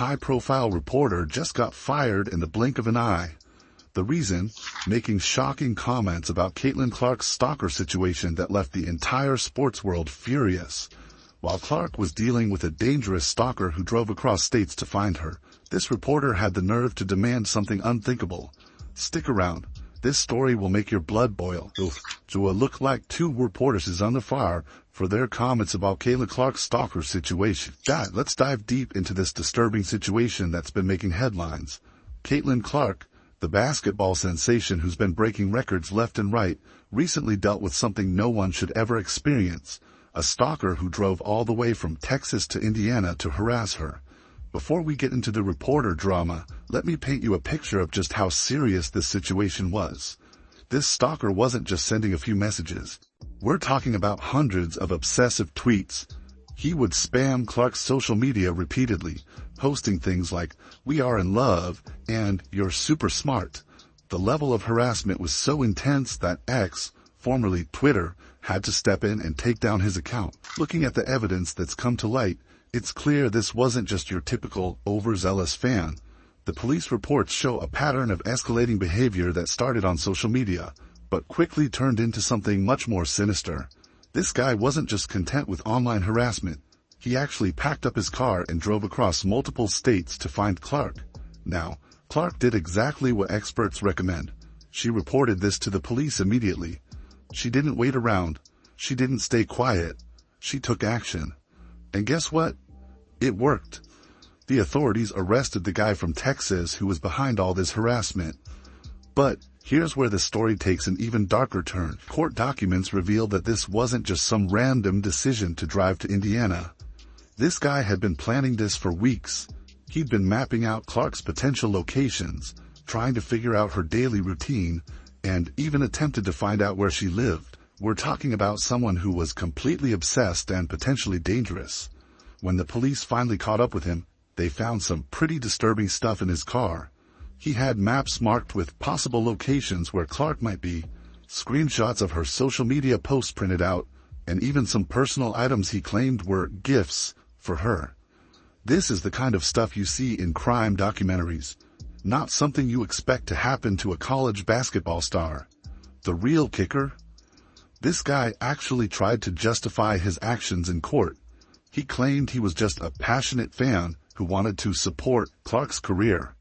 high-profile reporter just got fired in the blink of an eye. The reason? Making shocking comments about Caitlin Clark's stalker situation that left the entire sports world furious. While Clark was dealing with a dangerous stalker who drove across states to find her, this reporter had the nerve to demand something unthinkable. Stick around. This story will make your blood boil. Do it look like two reporters is under fire for their comments about Caitlin Clark's stalker situation? Let's dive deep into this disturbing situation that's been making headlines. Caitlin Clark, the basketball sensation who's been breaking records left and right, recently dealt with something no one should ever experience. A stalker who drove all the way from Texas to Indiana to harass her. Before we get into the reporter drama, let me paint you a picture of just how serious this situation was. This stalker wasn't just sending a few messages. We're talking about hundreds of obsessive tweets. He would spam Clark's social media repeatedly, posting things like, "We are in love," and "You're super smart." The level of harassment was so intense that X, formerly Twitter, had to step in and take down his account. Looking at the evidence that's come to light, it's clear this wasn't just your typical overzealous fan. The police reports show a pattern of escalating behavior that started on social media, but quickly turned into something much more sinister. This guy wasn't just content with online harassment. He actually packed up his car and drove across multiple states to find Clark. Now, Clark did exactly what experts recommend. She reported this to the police immediately. She didn't wait around. She didn't stay quiet. She took action. And guess what? It worked. The authorities arrested the guy from Texas who was behind all this harassment. But here's where the story takes an even darker turn. Court documents reveal that this wasn't just some random decision to drive to Indiana. This guy had been planning this for weeks. He'd been mapping out Clark's potential locations, trying to figure out her daily routine, and even attempted to find out where she lived. We're talking about someone who was completely obsessed and potentially dangerous. When the police finally caught up with him, they found some pretty disturbing stuff in his car. He had maps marked with possible locations where Clark might be, screenshots of her social media posts printed out, and even some personal items he claimed were gifts for her. This is the kind of stuff you see in crime documentaries. Not something you expect to happen to a college basketball star. The real kicker? This guy actually tried to justify his actions in court. He claimed he was just a passionate fan who wanted to support Clark's career.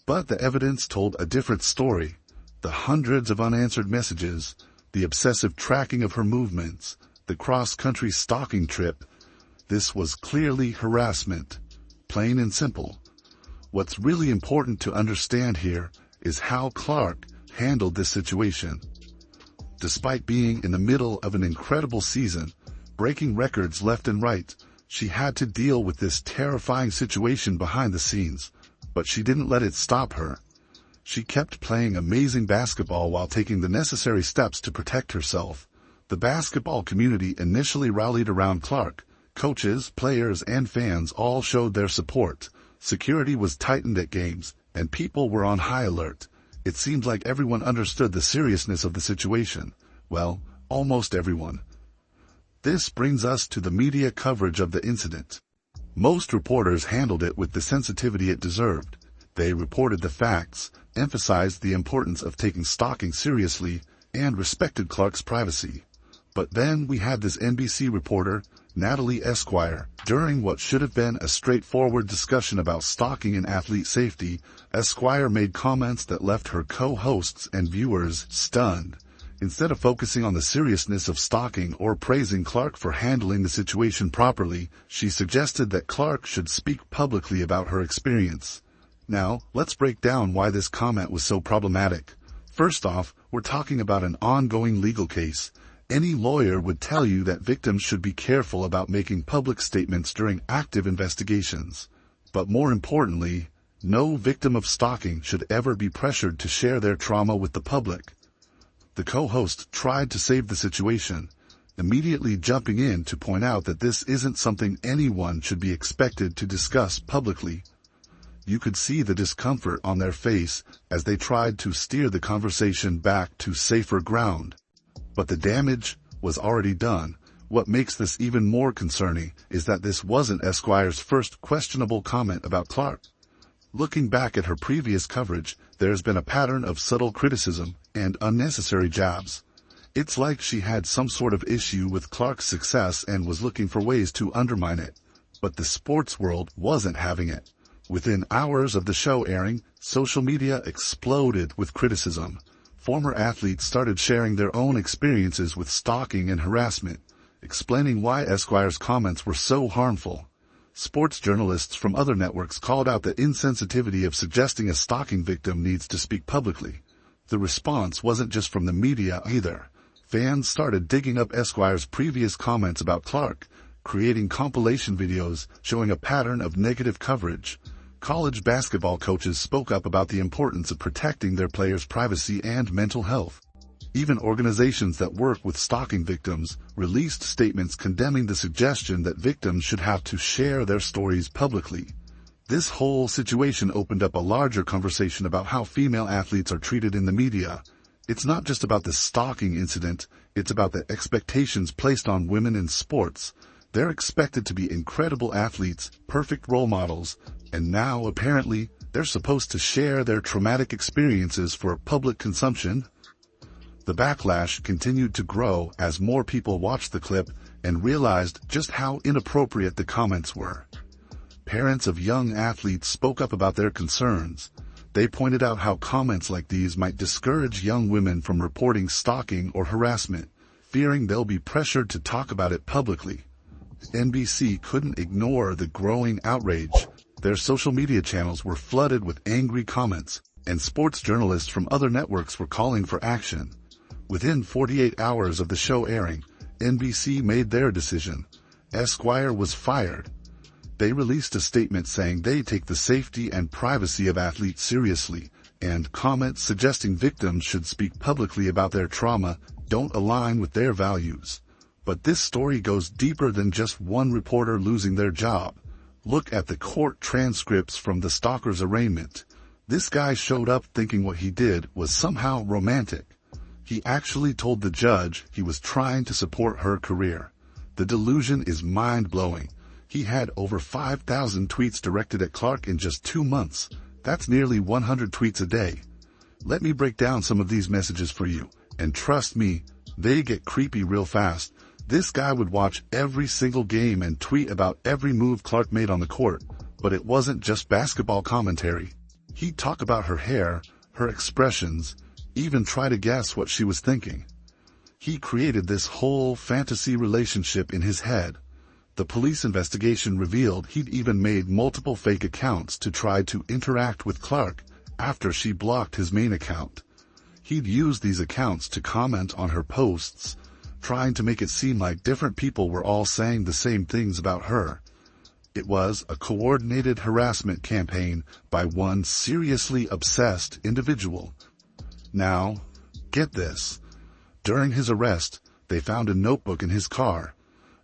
But the evidence told a different story. The hundreds of unanswered messages, the obsessive tracking of her movements, the cross-country stalking trip. This was clearly harassment. Plain and simple. What's really important to understand here is how Clark handled this situation. Despite being in the middle of an incredible season, breaking records left and right, she had to deal with this terrifying situation behind the scenes. But she didn't let it stop her. She kept playing amazing basketball while taking the necessary steps to protect herself. The basketball community initially rallied around Clark. Coaches, players, and fans all showed their support. Security was tightened at games, and people were on high alert. It seemed like everyone understood the seriousness of the situation. Well, almost everyone. This brings us to the media coverage of the incident. Most reporters handled it with the sensitivity it deserved. They reported the facts, emphasized the importance of taking stalking seriously, and respected Clark's privacy. But then we had this NBC reporter, Natalie Esquire. During what should have been a straightforward discussion about stalking and athlete safety, Esquire made comments that left her co-hosts and viewers stunned. Instead of focusing on the seriousness of stalking or praising Clark for handling the situation properly, she suggested that Clark should speak publicly about her experience. Now, let's break down why this comment was so problematic. First off, we're talking about an ongoing legal case. Any lawyer would tell you that victims should be careful about making public statements during active investigations. But more importantly, no victim of stalking should ever be pressured to share their trauma with the public. The co-host tried to save the situation, immediately jumping in to point out that this isn't something anyone should be expected to discuss publicly. You could see the discomfort on their face as they tried to steer the conversation back to safer ground. But the damage was already done. What makes this even more concerning is that this wasn't Esquire's first questionable comment about Clark. Looking back at her previous coverage, there's been a pattern of subtle criticism and unnecessary jabs. It's like she had some sort of issue with Clark's success and was looking for ways to undermine it. But the sports world wasn't having it. Within hours of the show airing, social media exploded with criticism. Former athletes started sharing their own experiences with stalking and harassment, explaining why Esquire's comments were so harmful. Sports journalists from other networks called out the insensitivity of suggesting a stalking victim needs to speak publicly. The response wasn't just from the media either. Fans started digging up Esquire's previous comments about Clark, creating compilation videos showing a pattern of negative coverage. College basketball coaches spoke up about the importance of protecting their players' privacy and mental health. Even organizations that work with stalking victims released statements condemning the suggestion that victims should have to share their stories publicly. This whole situation opened up a larger conversation about how female athletes are treated in the media. It's not just about the stalking incident, it's about the expectations placed on women in sports. They're expected to be incredible athletes, perfect role models, and now, apparently, they're supposed to share their traumatic experiences for public consumption. The backlash continued to grow as more people watched the clip and realized just how inappropriate the comments were. Parents of young athletes spoke up about their concerns. They pointed out how comments like these might discourage young women from reporting stalking or harassment, fearing they'll be pressured to talk about it publicly. NBC couldn't ignore the growing outrage. Their social media channels were flooded with angry comments, and sports journalists from other networks were calling for action. Within 48 hours of the show airing, NBC made their decision. Esquire was fired. They released a statement saying they take the safety and privacy of athletes seriously, and comments suggesting victims should speak publicly about their trauma don't align with their values. But this story goes deeper than just one reporter losing their job. Look at the court transcripts from the stalker's arraignment. This guy showed up thinking what he did was somehow romantic. He actually told the judge he was trying to support her career. The delusion is mind-blowing. He had over 5,000 tweets directed at Clark in just 2 months. That's nearly 100 tweets a day. Let me break down some of these messages for you, and trust me, they get creepy real fast. This guy would watch every single game and tweet about every move Clark made on the court, but it wasn't just basketball commentary. He'd talk about her hair, her expressions, even try to guess what she was thinking. He created this whole fantasy relationship in his head. The police investigation revealed he'd even made multiple fake accounts to try to interact with Clark after she blocked his main account. He'd used these accounts to comment on her posts, trying to make it seem like different people were all saying the same things about her. It was a coordinated harassment campaign by one seriously obsessed individual. Now, get this. During his arrest, they found a notebook in his car.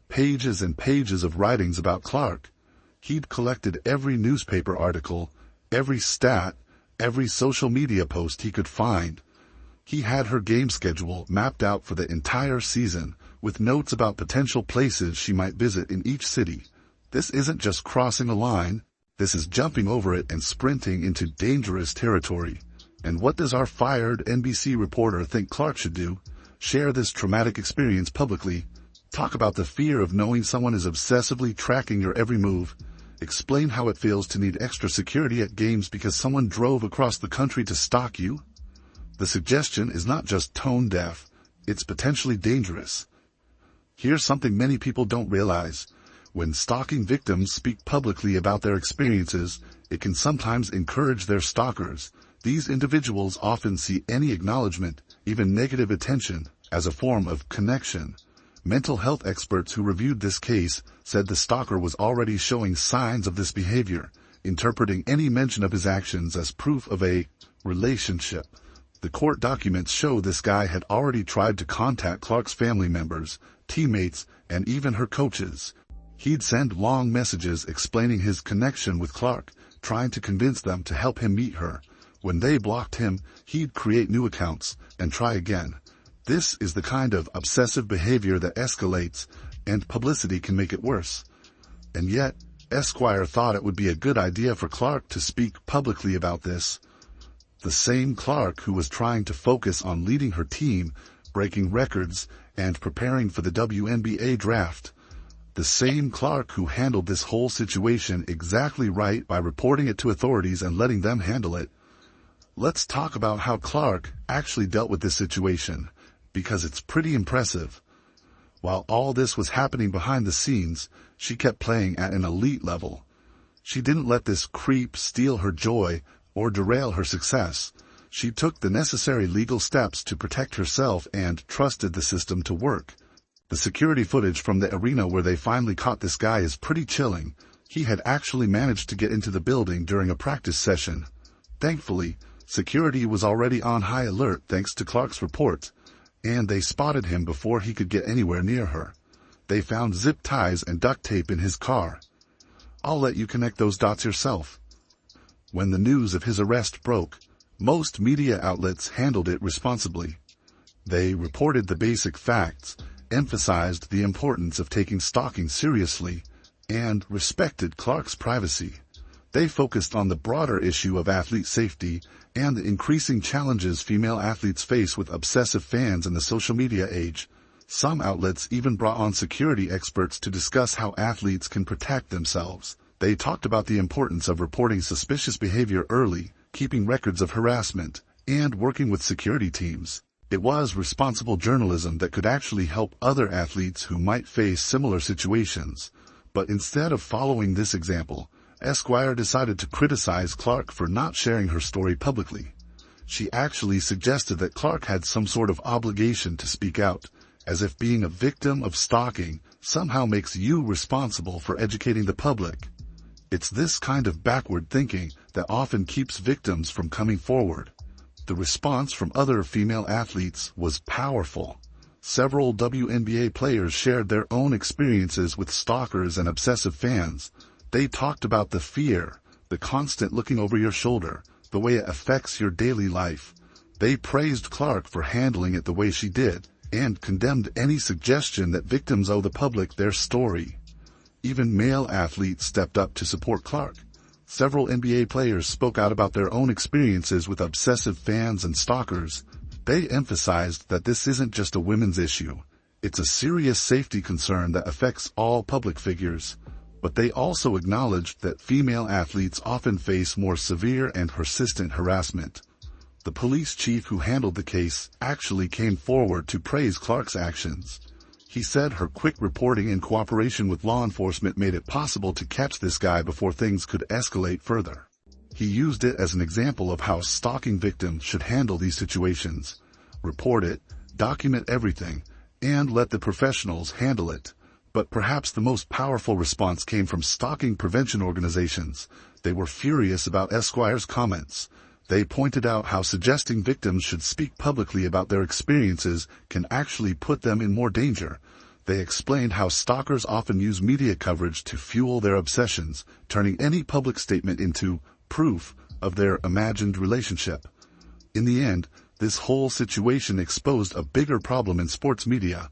Pages and pages of writings about Clark. He'd collected every newspaper article, every stat, every social media post he could find. He had her game schedule mapped out for the entire season, with notes about potential places she might visit in each city. This isn't just crossing a line, this is jumping over it and sprinting into dangerous territory. And what does our fired NBC reporter think Clark should do? Share this traumatic experience publicly. Talk about the fear of knowing someone is obsessively tracking your every move. Explain how it feels to need extra security at games because someone drove across the country to stalk you. The suggestion is not just tone deaf, it's potentially dangerous. Here's something many people don't realize. When stalking victims speak publicly about their experiences, it can sometimes encourage their stalkers. These individuals often see any acknowledgement, even negative attention, as a form of connection. Mental health experts who reviewed this case said the stalker was already showing signs of this behavior, interpreting any mention of his actions as proof of a relationship. The court documents show this guy had already tried to contact Clark's family members, teammates, and even her coaches. He'd send long messages explaining his connection with Clark, trying to convince them to help him meet her. When they blocked him, he'd create new accounts and try again. This is the kind of obsessive behavior that escalates and publicity can make it worse. And yet, Esquire thought it would be a good idea for Clark to speak publicly about this. The same Clark who was trying to focus on leading her team, breaking records, and preparing for the WNBA draft. The same Clark who handled this whole situation exactly right by reporting it to authorities and letting them handle it. Let's talk about how Clark actually dealt with this situation, because it's pretty impressive. While all this was happening behind the scenes, she kept playing at an elite level. She didn't let this creep steal her joy or derail her success. She took the necessary legal steps to protect herself and trusted the system to work. The security footage from the arena where they finally caught this guy is pretty chilling. He had actually managed to get into the building during a practice session. Thankfully, security was already on high alert thanks to Clark's report, and they spotted him before he could get anywhere near her. They found zip ties and duct tape in his car. I'll let you connect those dots yourself. When the news of his arrest broke, most media outlets handled it responsibly. They reported the basic facts, emphasized the importance of taking stalking seriously, and respected Clark's privacy. They focused on the broader issue of athlete safety and the increasing challenges female athletes face with obsessive fans in the social media age. Some outlets even brought on security experts to discuss how athletes can protect themselves. They talked about the importance of reporting suspicious behavior early, keeping records of harassment, and working with security teams. It was responsible journalism that could actually help other athletes who might face similar situations. But instead of following this example, Esquire decided to criticize Clark for not sharing her story publicly. She actually suggested that Clark had some sort of obligation to speak out, as if being a victim of stalking somehow makes you responsible for educating the public. It's this kind of backward thinking that often keeps victims from coming forward. The response from other female athletes was powerful. Several WNBA players shared their own experiences with stalkers and obsessive fans. They talked about the fear, the constant looking over your shoulder, the way it affects your daily life. They praised Clark for handling it the way she did, and condemned any suggestion that victims owe the public their story. Even male athletes stepped up to support Clark. Several NBA players spoke out about their own experiences with obsessive fans and stalkers. They emphasized that this isn't just a women's issue. It's a serious safety concern that affects all public figures. But they also acknowledged that female athletes often face more severe and persistent harassment. The police chief who handled the case actually came forward to praise Clark's actions. He said her quick reporting and cooperation with law enforcement made it possible to catch this guy before things could escalate further. He used it as an example of how stalking victims should handle these situations. Report it, document everything, and let the professionals handle it. But perhaps the most powerful response came from stalking prevention organizations. They were furious about Esquire's comments. They pointed out how suggesting victims should speak publicly about their experiences can actually put them in more danger. They explained how stalkers often use media coverage to fuel their obsessions, turning any public statement into proof of their imagined relationship. In the end, this whole situation exposed a bigger problem in sports media.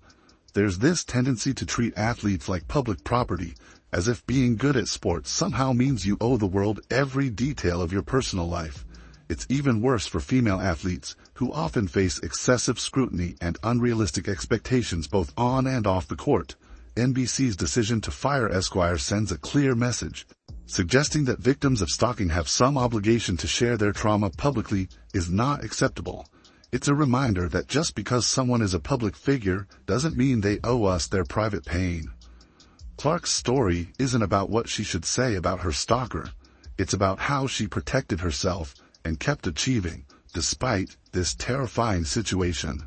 There's this tendency to treat athletes like public property, as if being good at sports somehow means you owe the world every detail of your personal life. It's even worse for female athletes, who often face excessive scrutiny and unrealistic expectations both on and off the court. NBC's decision to fire Esquire sends a clear message. Suggesting that victims of stalking have some obligation to share their trauma publicly is not acceptable. It's a reminder that just because someone is a public figure doesn't mean they owe us their private pain. Clark's story isn't about what she should say about her stalker. It's about how she protected herself and kept achieving, despite this terrifying situation.